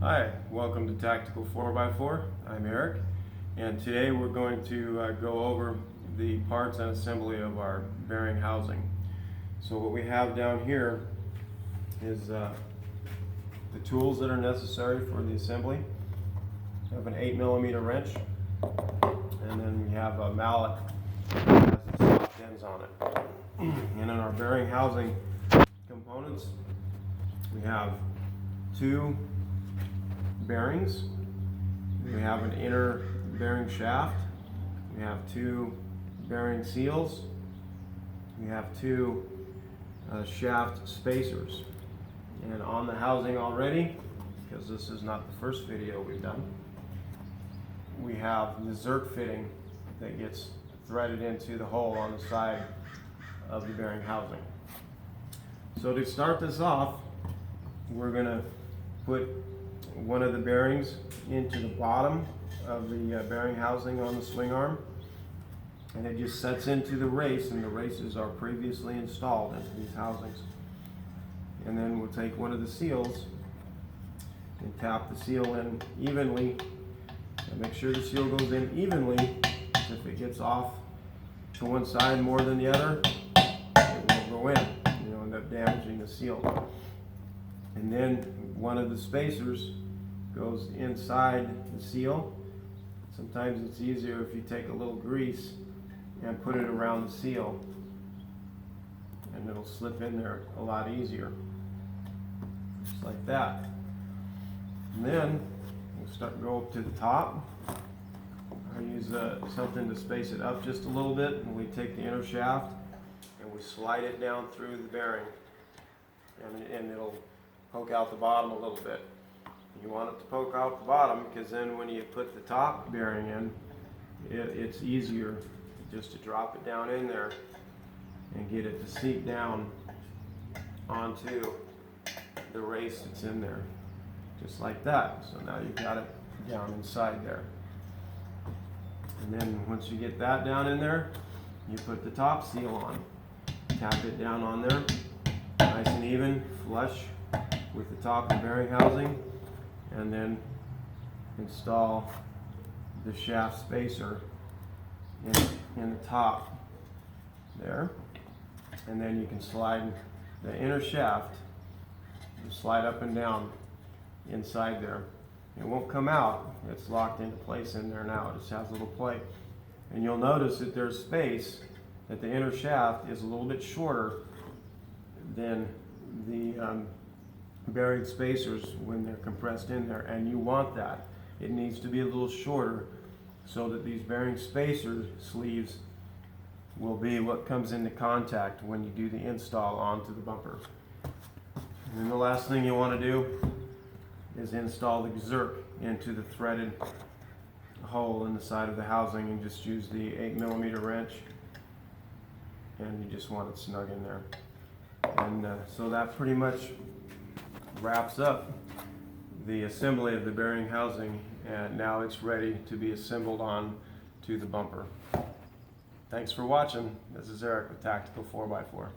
Hi, welcome to Tactical 4x4. I'm Eric, and today we're going to go over the parts and assembly of our bearing housing. So what we have down here is the tools that are necessary for the assembly. We have an 8mm wrench, and then we have a mallet that has the soft ends on it. And in our bearing housing components, we have two bearings. We have an inner bearing shaft. We have two bearing seals. We have two shaft spacers. And on the housing already, because this is not the first video we've done, we have the Zerk fitting that gets threaded into the hole on the side of the bearing housing. So to start this off, we're going to put one of the bearings into the bottom of the bearing housing on the swing arm, and it just sets into the race, and the races are previously installed into these housings. And then we'll take one of the seals and tap the seal in evenly, and make sure the seal goes in evenly. If it gets off to one side more than the other, it won't go in. You'll end up damaging the seal. And then one of the spacers goes inside the seal. Sometimes it's easier if you take a little grease and put it around the seal, and it'll slip in there a lot easier, just like that. And then we'll go up to the top. I use something to space it up just a little bit, and we take the inner shaft and we slide it down through the bearing, and it'll poke out the bottom a little bit. You want it to poke out the bottom because then when you put the top bearing in, it's easier just to drop it down in there and get it to seat down onto the race that's in there, just like that. So now you've got it down inside there. And then once you get that down in there, you put the top seal on. Tap it down on there, nice and even, flush with the top of the bearing housing, and then install the shaft spacer in the top there. And then you can slide the inner shaft, slide up and down inside there. It won't come out, it's locked into place in there now. It just has a little plate. And you'll notice that there's space, that the inner shaft is a little bit shorter than the bearing spacers when they're compressed in there, and you want that. It needs to be a little shorter so that these bearing spacer sleeves will be what comes into contact when you do the install onto the bumper. And then the last thing you want to do is install the Zerk into the threaded hole in the side of the housing, and just use the 8mm wrench, and you just want it snug in there. And so that pretty much wraps up the assembly of the bearing housing, and now it's ready to be assembled on to the bumper. Thanks for watching. This is Eric with Tactical 4x4.